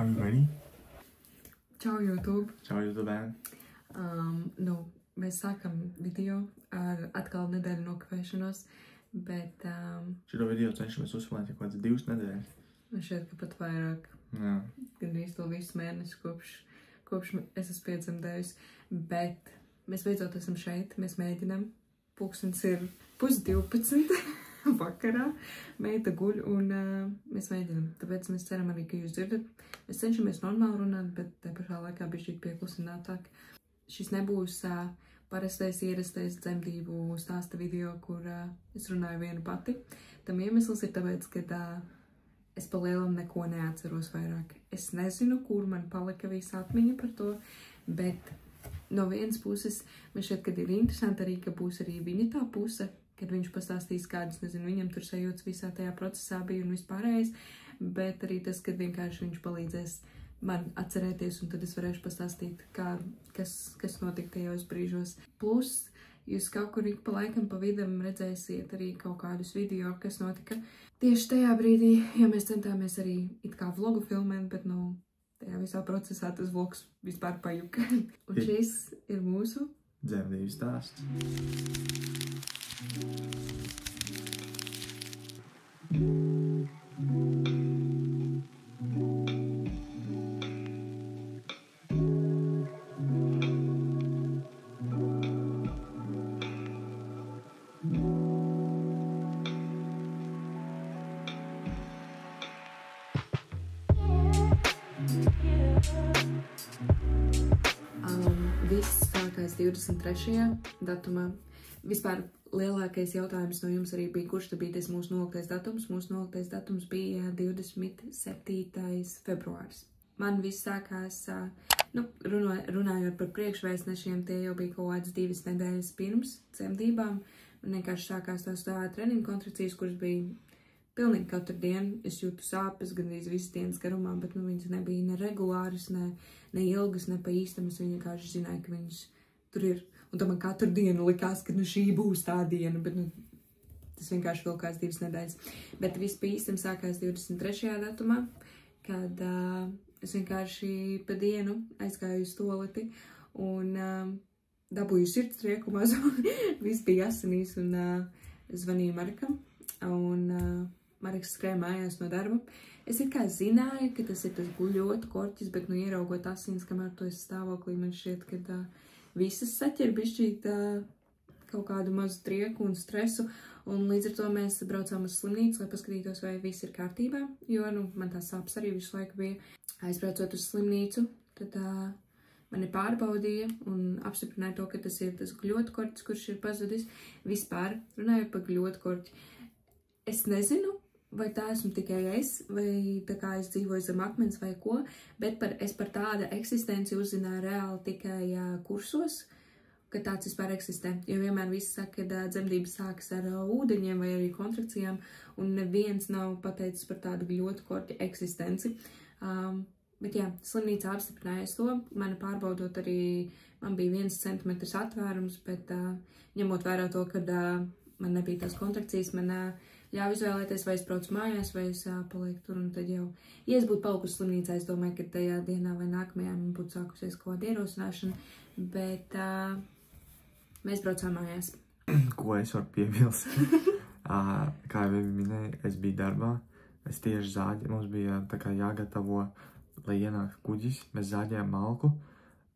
Are you ready? Čau, YouTube! Čau, YouTube! Mēs sākam video ar atkal nedēļu nokavēšanos, bet... Šito video cenšamies uzfilmēt jau kāds 2 nedēļas. Man šķiet, ka pat vairāk. Jā. Gandrīz to visu mēnesi, kopš es esmu piedzemdējusi. Bet mēs beidzot esam šeit, mēs mēģinam. Pulkstens ir 11:30 vakarā. Meita guļ un mēs mēģinam. Tāpēc mēs ceram arī, ka jūs dzirdat. Mēs cenšamies normāli runāt, bet te pašā laikā bišķīt pieklusinātāk. Šis nebūs parastais ierastais dzemdību stāsta video, kur es runāju vienu pati. Tam iemesls ir tāpēc, ka es pa lielam neko neatceros vairāk. Es nezinu, kur man palika visa atmiņa par to, bet no vienas puses man šķiet, ka ir interesanti arī, ka būs arī viņa tā puse, kad viņš pastāstīs kādas, nezinu, viņam tur sajūtas visā tajā procesā bija un vispārējais, bet arī tas, kad vienkārši viņš palīdzēs man atcerēties, un tad es varēšu pastāstīt, kas notika tajos brīžos. Plus, jūs kaut kur ik pa laikam pa vidam redzēsiet arī kaut kādus video, kas notika tieši tajā brīdī, ja mēs centāmies arī it kā vlogu filmēt, bet, tajā visā procesā tas vlogs vispār pajuka. Un šis ir mūsu dzemdību stāsts. Viss sākās 23. datumā. Vispār lielākais jautājums no jums arī bija, kurš tad bija tas mūsu noliktais datums. Mūsu noliktais datums bija 27. februāris. Man viss sākās, runājot par priekšvēstnešiem, tie jau bija kaut kādas 2 nedēļas pirms dzemdībām. Man vienkārši sākās tās treniņu kontrakcijas, kuras bija pilnīgi katru dienu. Es jūtu sāpes gandrīz visas dienas garumā, bet viņas nebija ne regulāras, ne ilgas, ne pa īstam. Es vienkārši zināju, ka viņas tur ir. Un tad man katru dienu likās, ka šī būs tā diena, bet tas vienkārši vēl kāds 2 nedēļas. Bet viss pa īstam sākās 23. datumā, kad es vienkārši pa dienu aizgāju uz toleti un dabūju sirdstrieku mazu. Viss bija asinīs un zvanīju Markam. Un Marks skrēja mājās no darba. Es it kā zināju, ka tas ir tas guļot korķis, bet ieraugot asins, kamēr to es stāvoklī, man šķiet, ka visas saķer bišķīt kaut kādu mazu trieku un stresu. Un līdz ar to mēs braucām uz slimnīcu, lai paskatītos, vai viss ir kārtībā, jo man tās sāpes arī visu laiku bija. Aizbraucot uz slimnīcu, tad mani pārbaudīja un apstiprināja to, ka tas ir tas guļotkorķis, kurš ir pazudis. Vispār runājot par guļotkorķi. Es nezinu, vai tā esmu tikai es, vai tā kā es dzīvoju zem akmens vai ko, bet es par tāda eksistenci uzzināju reāli tikai kursos, ka tāds vispār eksistē. Jo vienmēr visi saka, ka dzemdības sākas ar ūdeņiem vai arī kontrakcijām, un neviens nav pateicis par tādu guļotkorķa eksistenci. Bet jā, slimnīcā apstiprinājās to. Mani pārbaudot arī, man bija 1 centimetrs atvērums, bet ņemot vērā to, ka man nebija tās kontrakcijas, man ļauj izvēlēties, vai es braucu mājās, vai es palieku tur, un tad jau, ja es būtu palikusi slimnīcā, es domāju, ka tajā dienā vai nākamajā man būtu sākusies kaut kāda ierosināšana, bet mēs braucām mājās. Ko es varu piebilst? Kā jau minēju, es biju darbā, es tieši zāģēju, mums bija tā kā jāgatavo, lai ienāk kuģis, mēs zāģējām malku.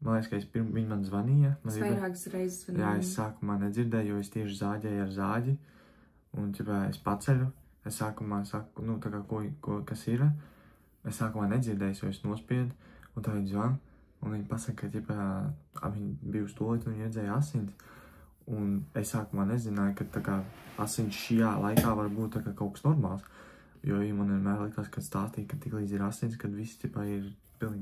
Man liekas, ka viņi man zvanīja. Es vairākas reizes zvanīju. Jā, es sākumā nedzirdēju, jo es tieši zāģēju ar zāģi. Un, es paceļu. Es sākumā saku, tā kā, kas ir. Es sākumā nedzirdēju, jo es nospiedu. Un tā viņi zvan. Un viņi pasaka, ka, viņi bija uz toleti un viņi redzēja asins. Un es sākumā nezināju, ka, tā kā, asins šajā laikā var būt tā kā kaut kas normāls. Jo man vienmēr likās, kad stāstīja, ka tik līdz ir asins, kad viss, ir pilnīgi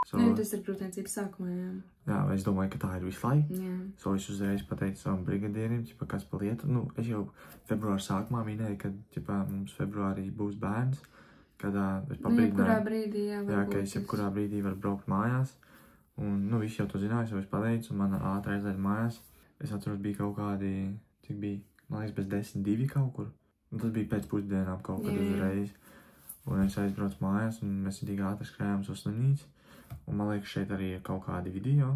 Tas ir grūtniecības sākumā, jā. Jā, es domāju, ka tā ir visu laiku. Jā. Es uzreiz pateicu savam brigadierim, kas pa lietu. Es jau februāra sākumā minēju, ka mums februārī būs bērns. Kad es jebkurā brīdī, jā, jā, ka es jebkurā brīdī varu braukt mājās. Un, visi jau to zināja, es pateicu, un man ātri aizlēja mājās. Es atceros, bija kaut kādi, cik bija, man liekas, bez 10-2 kaut kur. Un tas bija pēc pusdienām kaut kad uzreiz. Un es aizbraucu mājās, un mēs tik ātri skrējām uz slimnīcu. Un man liekas, šeit arī ir kaut kādi video.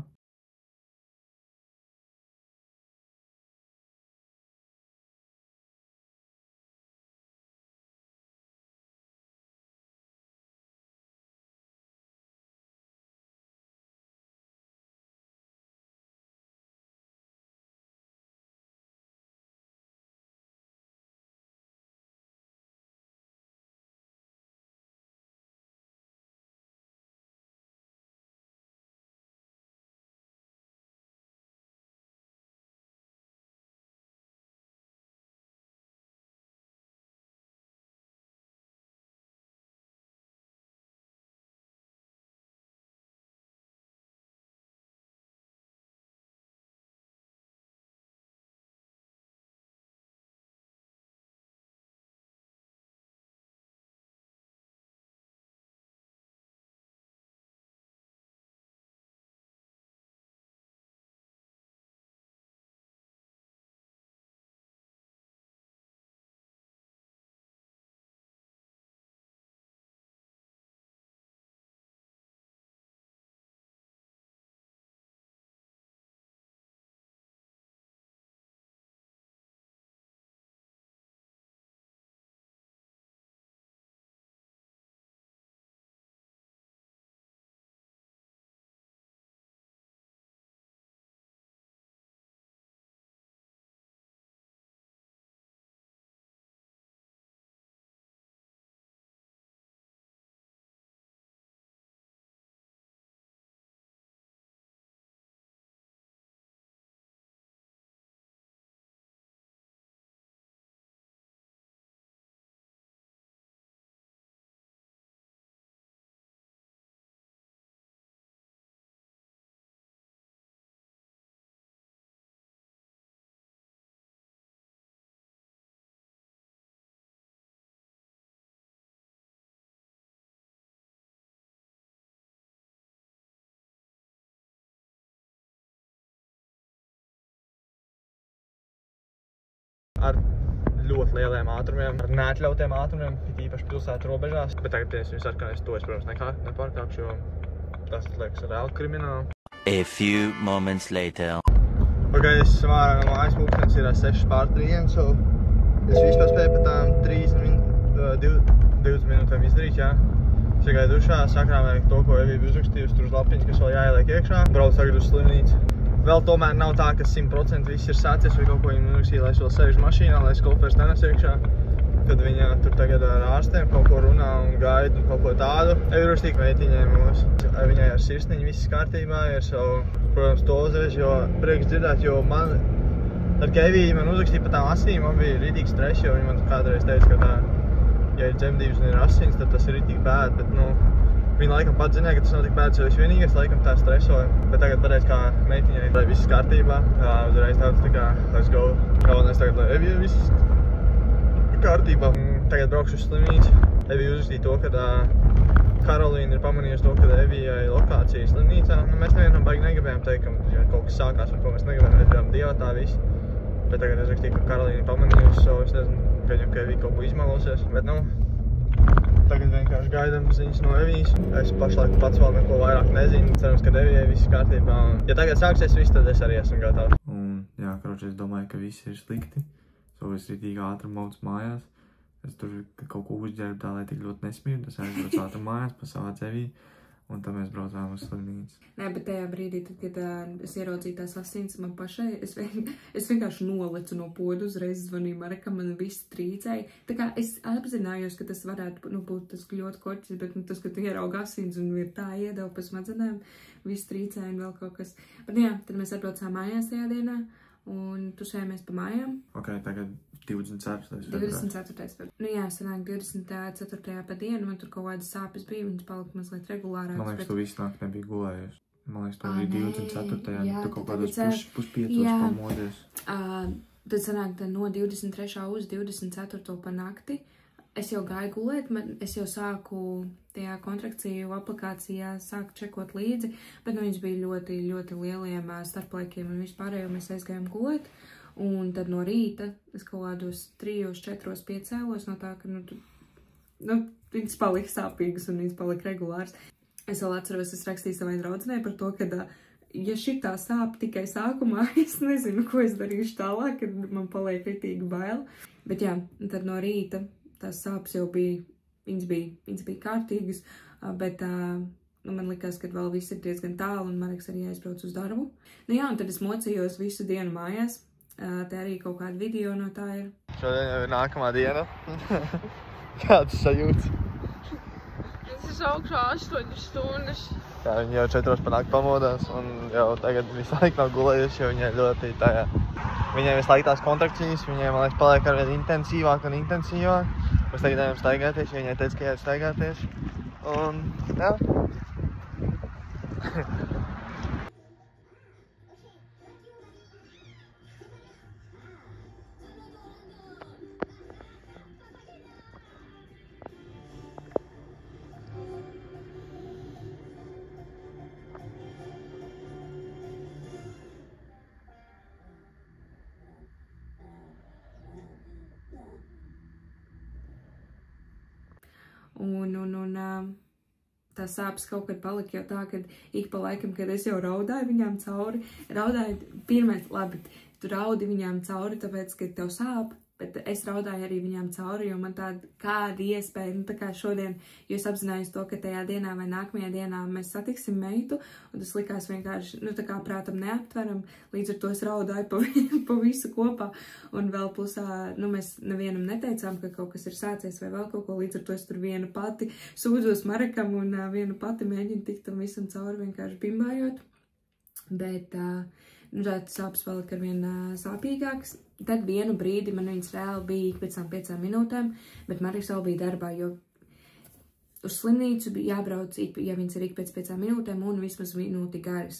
Ar ļoti lieliem ātrumiem, ar neatļautiem ātrumiem, īpaši pilsētu robežās. Bet tagad, ja es viņus atkārnēs, to es, protams, nepārkāpšu, jo tas liekas reāli krimināli. A few moments later. Pagaidies, vārā no mājas pulkstenis ir 6:03, so es vispār spēju pat tām 20 minūtēm izdarīt, jā. Es iegāju dušā, sakrāmēju to, ko Evija bija uzrakstījusi, tur uz lapiņas, kas vēl jāieliek iekšā. Braucu tagad uz slimnīcu. Vēl tomēr nav tā, ka 100% viss ir sācies vai kaut ko viņa uzrakstīja, lai es vēl sēžu mašīnā, lai es koferis nenes iekšā. Kad viņa tur tagad ar ārstiem kaut ko runā un gaida un kaut ko tādu. Evija uzrakstīja meitiņai mūs. Viņai ar sirsniņu viss kārtībā, ar savu, protams, to uzreiz, jo prieks dzirdēt, jo man, ar ka Evija man uzrakstīja par tām asīm, man bija ridīgs stress, jo viņa man kādreiz teica, ka tā, ja ir dzemdības un ir asins, tad tas ir ridīgi bēd, bet, nu, viņa laikam pat zināja, ka tas nav tik bēds, jo es vienīgais laikam tā stresoju. Bet tagad pateicu, kā meitiņai, lai viss kārtībā. Uzreiz tāds tā kā, let's go. Galvenais tagad, lai Evija viss kārtībā. Tagad braukšu uz slimnīcu. Evija uzrakstīja to, ka Karolīna ir pamanījusi to, ka Evijai lokācija slimnīcā. Nu, mēs nevienam baigi negribējām teikt, ka kaut kas sākās, ar ko mēs negribējām, mēs gribējām divatā visu. Bet tagad es rakstīju, ka Karolīna ir pamanījusi, so es nezinu, gaidām, ka Evija kaut ko izmalosies. Bet, nu, tagad vienkārši gaidām ziņas no Evijas. Es pašlaik pats vēl neko vairāk nezinu. Cerams, ka Evijai viss kārtībā. Ja tagad sāksies viss, tad es arī esmu gatavs. Un, jā, kroči, es domāju, ka viss ir slikti. So es ritīgi ātri maucu mājās. Es tur kaut ko uzģērbu tā, lai tik ļoti nesmirdu. Es aizbraucu ātri mājās, pasavācu Eviju. Un tad mēs braucām uz slimnīcu. Nē, bet tajā brīdī, tad, kad es ieraudzīju tās asins man pašai, es vienkārši nolecu no podu, uzreiz zvanīju Marekam, man viss trīcēja. Tā kā es apzinājos, ka tas varētu būt tas ļoti korķis, bet tas, ka tu ieraugi asins un ir tā iedeva pa smadzenēm, viss trīcēja un vēl kaut kas. Bet jā, tad mēs atbraucām mājās tajā dienā un tusējāmies pa mājām. Ok, tagad 24. 24. Nu jā, sanāk 24. pa dienu, man tur kaut kādas sāpes bija, viņas palika mazliet regulārākas. Man liekas, tu visu nakti nebija gulējusi. Man liekas, tu arī 24. Jā, tu kaut kādos puspiecos pamodies. Tad sanāk no 23. uz 24. pa nakti. Es jau gāju gulēt, es jau sāku tajā kontrakciju aplikācijā sāku čekot līdzi, bet nu viņas bija ļoti, ļoti lieliem starplaikiem un vispārējo mēs aizgājām gulēt. Un tad no rīta es kaut kādos 3, 4, 5 cēlos no tā, ka viņas palika sāpīgas un viņas palika regulārs. Es vēl atceros, es rakstīju savai draudzenei par to, ka, ja šitā sāp tikai sākumā, es nezinu, ko es darīšu tālāk, kad man paliek ritīgi bail. Bet jā, tad no rīta tās sāpes jau bija, viņas bija kārtīgas, bet man likās, ka vēl viss ir diezgan tālu un Mareks arī aizbrauc uz darbu. Nu jā, un tad es mocījos visu dienu mājās. Te arī kaut kāda video no tā ir. Šodien jau ir nākamā diena. Kāds sajūts? Es esmu augšā 8 stundas. Jā, viņi jau 4 pa nakti pamodās un jau tagad visu laiku nav gulējuši, jo viņai ļoti tajā. Viņai visu laiku tās kontrakcijas, viņai, man liekas, paliek arvien intensīvāk un intensīvāk. Mēs tagad ejam staigāties, viņai teica, ka jāiet staigāties. Un, jā. Un tās sāpes kaut kad palika jau tā, ka ik pa laikam, kad es jau raudāju viņām cauri, labi, tu raudi viņām cauri, tāpēc, ka tev sāp, bet es raudāju arī viņām cauri, jo man kāda iespēja, tā kā šodien, jo es apzinājos to, ka tajā dienā vai nākamajā dienā mēs satiksim meitu, un tas likās vienkārši, tā kā prātam neaptveram, līdz ar to es raudāju pa visu kopā, un vēl plusā, mēs nevienam neteicām, ka kaut kas ir sācies vai vēl kaut ko, līdz ar to es tur viena pati sūdzos Marekam un viena pati mēģinu tikt tam visam cauri vienkārši bimbājot, bet, tas sāpes palika arvien sāpīgāks. Tad vienu brīdi man viņas reāli bija ik pēc 5 minūtēm, bet Mareks vēl bija darbā, jo uz slimnīcu bija jābrauc, ja viņas ir ik pēc 5 minūtēm un vismaz minūti garas.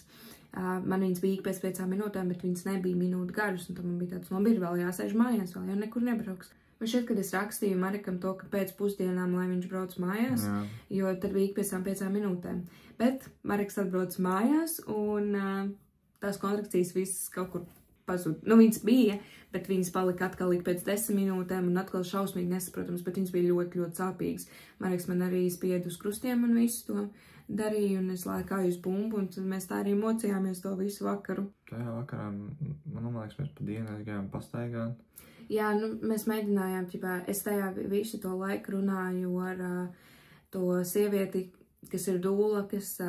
Man viņas bija ik pēc 5 minūtēm, bet viņas nebija minūti garas, un tad man bija tāds, ir vēl jāsēž mājās, vēl jau nekur nebrauks. Man šķiet, kad es rakstīju Marekam to, ka pēc pusdienām, lai viņš brauc mājās, jo tad bija ik pēc 5 minūtēm. Bet Mareks atbrauc mājās, un tās kontrakcijas visas kaut kur pazud. Viņas bija, bet viņas palika atkal ik pēc 10 minūtēm un atkal šausmīgi nesaprotams, bet viņas bija ļoti, ļoti sāpīgas. Mareks man arī spied uz krustiem un visu to darīja, un es lēkāju uz bumbu, un tad mēs tā arī mocījāmies to visu vakaru. Tajā vakarā, man liekas, mēs pa dienu aizgājām pastaigāt. Jā, mēs mēģinājām, es tajā visu to laiku runāju ar to sievieti, kas ir dūla, kas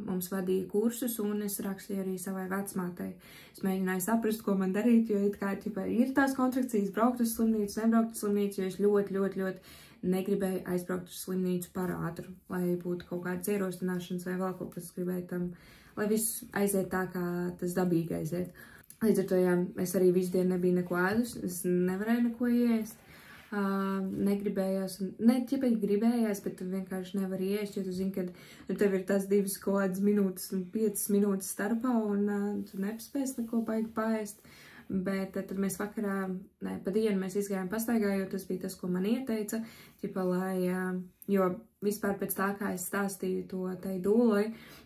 mums vadīja kursus, un es rakstīju arī savai vecmātei. Es mēģināju saprast, ko man darīt, jo ir tās kontrakcijas braukt uz slimnīcu, nebraukt uz slimnīcu, jo es ļoti, ļoti, ļoti negribēju aizbraukt uz slimnīcu par ātru, lai būtu kaut kāds ierostināšanas vai vēl kaut kas gribēju tam, lai viss aiziet tā, kā tas dabīgi aiziet. Līdz ar to, jā, es arī visu dienu nebiju neko ēdus, es nevarēju neko iest. Negribējās, gribējās, bet tu vienkārši nevari iest, jo tu zini, ka tev ir tas 2 minūtes un 5 minūtes starpā un tu nepaspēsi neko baigi paēst. Bet tad mēs vakarā, pa dienu mēs izgājām pastaigā, jo tas bija tas, ko man ieteica, jo vispār pēc tā, kā es stāstīju to tai dūlai,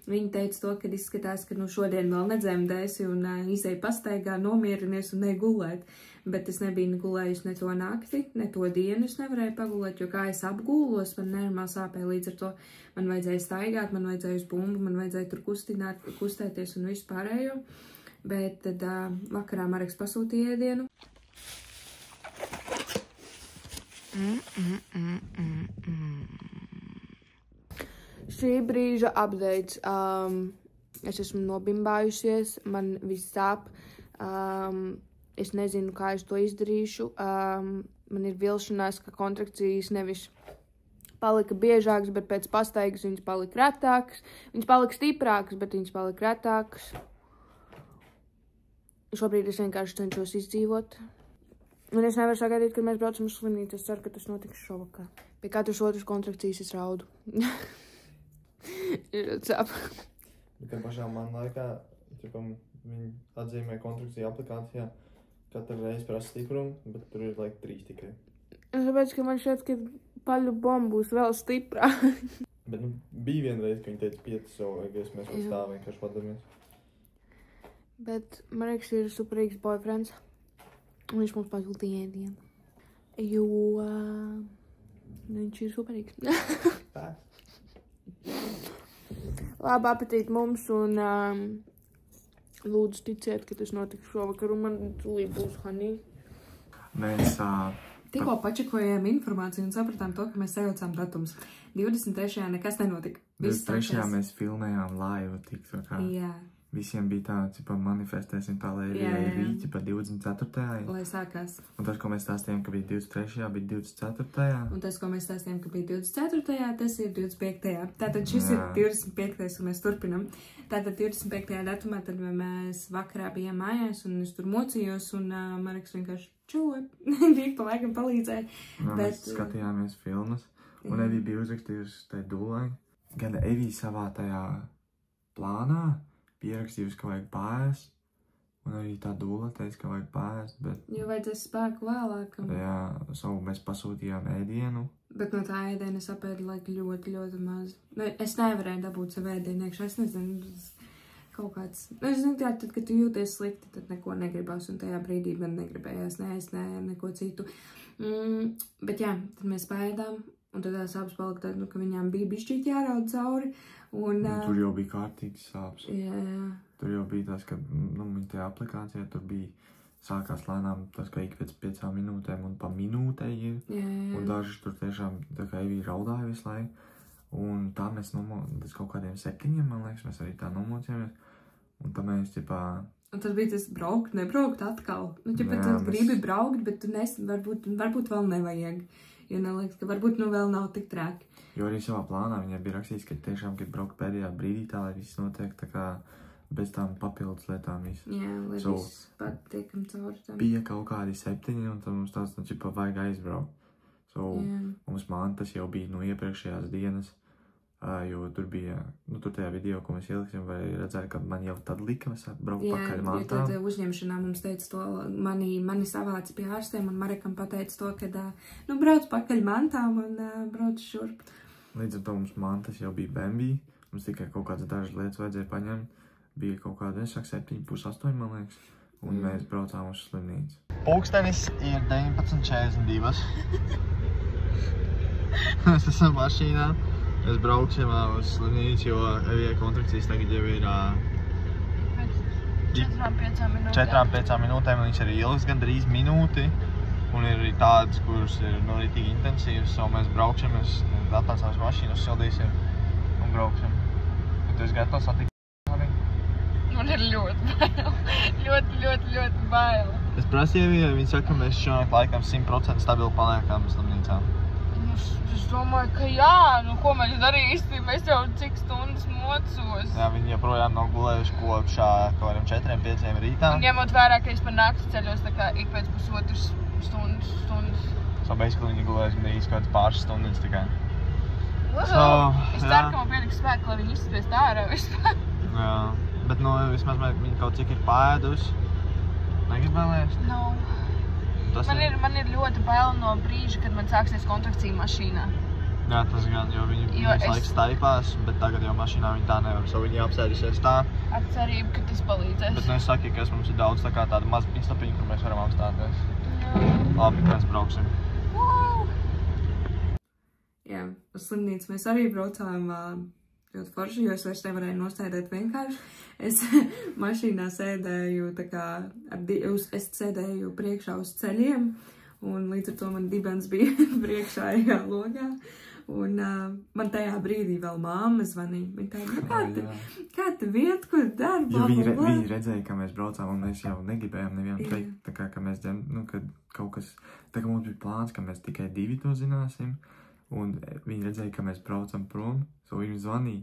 viņa teica to, kad izskatās, ka šodien vēl nedzemdēsi un izēj pastaigā, nomierinies un negulēt. Bet es nebiju gulējusi ne to nakti, ne to dienu es nevarēju pagulēt, jo kā es apgūlos, man nenormāli sāpēja, līdz ar to man vajadzēja staigāt, man vajadzēja uz bumbu, man vajadzēja tur kustēties un visu pārējo. Bet tad vakarā Mareks pasūtīja ēdienu. Šī brīža updates. Es esmu nobimbājusies, man viss sāp. Es nezinu, kā es to izdarīšu. Man ir vilšanās, ka kontrakcijas nevis palika biežākas, bet pēc pastaigas viņas palika retākas. Viņas palika stiprākas, bet viņas palika retākas. Šobrīd es vienkārši cenšos izdzīvot. Un es nevaru sagaidīt, kad mēs braucam uz slimnīcu. Es ceru, ka tas notiks šovakar. Pie katras otras kontrakcijas es raudu. Ir sāp. Bet tiem pašām man laikā, viņi atzīmē kontrakciju aplikācijā, katru reizi prasa stiprumu, bet tur ir 3 tikai. Tāpēc, ka man šķiet, ka paļu bomba būs vēl stiprāk. Bet bija vienreiz, ka viņi teica 5, mēs pēc tā vienkārši padamies. Bet Mareks ir superīgs boyfriends, un viņš mums pasūtīja ēdienu. Jo viņš viņš ir superīgs. Labu apetīti mums un lūdzu ticiet, ka tas notiks šovakar un man tūlīt būs honey. Mēs tikko pačekojām informāciju un sapratām to, ka mēs sajaucām datums. 23. nekas nenotika. 23. mēs filmējām laivu tik tā kā. Jā. Visiem bija tā, cipa, manifestēsim tā, lai ir rīķi pa 24. Lai sākās. Un tas, ko mēs stāstījām, ka bija 23. bija 24. Un tas, ko mēs stāstījām, ka bija 24. tas ir 25. Tātad šis ir 25. un mēs turpinam. Tātad 25. datumā tad mēs vakarā bijām mājās un es tur mocījos un Mareks vienkārši čūja. Viņš pa laikam palīdzēja. Mēs skatījāmies filmas un Evija bija uzrakstījusi tai dūlai. Gan Evija savā tajā plānā pierakstījusi, ka vajag pārēst, un arī tā dūla teica, ka vajag pārēst, bet... Jo vajadzēs spēku vēlākam. Jā, savu mēs pasūtījām ēdienu. Bet no tā ēdiena es apēdu laik ļoti, ļoti maz. Es nevarēju dabūt savu ēdienu iekšā, es nezinu, kaut kāds... Es zinu, tā, tad, kad tu jūties slikti, tad neko negribās, un tajā brīdī man negribējās neēst neko citu. Bet jā, tad mēs pēdām, un tad tās sāpes palika tad, ka viņām bija bišķīt jāraud cauri. Un, tur jau bija kārtīgs sāpes. Jā. Tur jau bija tas, ka, viņa tajā aplikācijā tur bija sākās lēnām tas, ka ik pēc 5 minūtēm un pa minūtei ir. Jā. Un daži tur tiešām, tā kā Evija raudāja visu laiku. Un tā mēs tas kaut kādiem 7, man liekas, mēs arī tā nomocījāmies. Un tā mēs, ķipā... Un tad bija tas nebraukt atkal. Nu, ķipā, tu gribi braukt, bet tu varbūt vēl nevajag. Jo neliekas, ka varbūt vēl nav tik traki. Jo arī savā plānā viņai bija rakstīts, ka tiešām grib braukt pēdējā brīdī tā, lai viss notiek tā kā bez tām papildus lietām viss. Jā, lai viss patiekam cauri tam. Bija kaut kādi 7, un tad mums tāds, ķipa, vajag aizbraukt. Mums mantas jau bija no iepriekšējās dienas, jo tur bija, tur tajā video, ko mēs ieliksim, vai redzēt, ka man jau tad lika braukt pakaļ mantām. Jā, jo tad uzņemšanā mums teica to, mani savāca pie ārstiem, un Marekam pateica to, ka, brauc pakaļ mantām un brauc šurp. Līdz ar to mums mantas jau bija bembī, mums tikai kaut kādas dažas lietas vajadzēja paņemt, bija kaut kāda, 7, 8, man liekas, un mēs braucām uz slimnīcu. Pulkstenis ir 19:42. Mēs esam mašīnā. Mēs brauksim uz slimnīcu, jo Evijai kontrakcijas tagad jau ir 4-5 minūtēm, un viņš arī ilgs gandrīz minūti, un ir arī tādas, kuras ir rītīgi intensīvas, un mēs brauksim, mēs atnācām uz mašīnu, uzsildīsim un brauksim. Un tu esi gatavs satikt? Man ir ļoti bail. ļoti bail. Es prasīju Evijai, viņi saka, ka mēs šonakt laikam 100% stabili paliekam slimnīcā. Es domāju, ka jā, ko mēs darīsim, es jau cik stundas mocos. Jā, viņi joprojām nav gulējuši kopš kādiem 4-5 rītā. Un ņemot vērā, ka es par nakti ceļos tā kā ik pēc pusotras stundas. Basically viņi gulējuši gandrīz kāds pāris stundas tikai. Es ceru, ka man pietiks spēku, lai viņi izspiest ārā vispār. Jā, bet vismaz viņi kaut cik ir pāēduši. Negrib vēl ēst? No. Man ir ļoti bail no brīža, kad man sāksies kontrakcija mašīnā. Jā, tas gan, jo viņi visu laiku staipās, bet tagad jau mašīnā viņi tā nevar, viņi apsēdusies tā. Ar cerību, ka tas palīdzēs. Bet es saku, ka mums ir daudz tā kā tāda maza pīstapiņa, kur mēs varam apstāties. Labi, mēs brauksim. Jā, uz slimnīcu mēs arī braucām ļoti forši, jo es vairs nevarēju nostādēt vienkārši. Es mašīnā sēdēju tā kā, es sēdēju priekšā uz ceļiem, un līdz ar to man dibens bija priekšējā logā. Un man tajā brīdī vēl māma zvanīja. Viņa tāda, kāda vieta, ko dari? Jo viņi redzēja, ka mēs braucām, un mēs jau negribējām nevienam teikt, tā kā, ka mēs kad kaut kas, tā kā mums bija plāns, ka mēs tikai 2 to zināsim. Un viņi redzēja, ka mēs braucam prom, viņi zvanīja,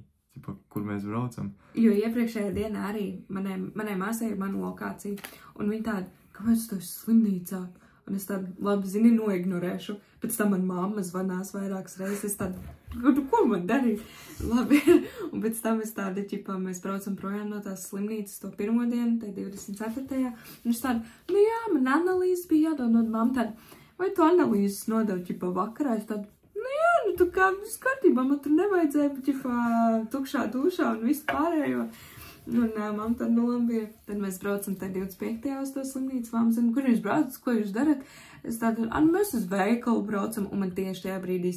kur mēs braucam. Jo iepriekšējā dienā arī manai māsai ir mana lokācija, un viņi tāda, kāpēc tu esi slimnīcā? Un es tādu, labi, zini, noignorēšu. Pēc tam man mamma zvanās vairākas reizes, es tādu, ko man darīt? Labi, un pēc tam es tādu, mēs braucam projām no tās slimnīcas to pirmo dienu, tai 24. Un es tādu, jā, man analīzes bija jādod, un mamma tādu, vai tu analīzes nodev, vakarā? Es tādu, tu kā viss kārtībā, man tur nevajadzēja, bet tukšā dušā un visu pārējo. Un mamma tad nolambīja. Tad mēs braucam te 25. uz to slimnīcu. Mamma zina, kur jūs braucat, ko jūs darat? Es tādu, mēs uz veikalu braucam, un man tieši tajā brīdī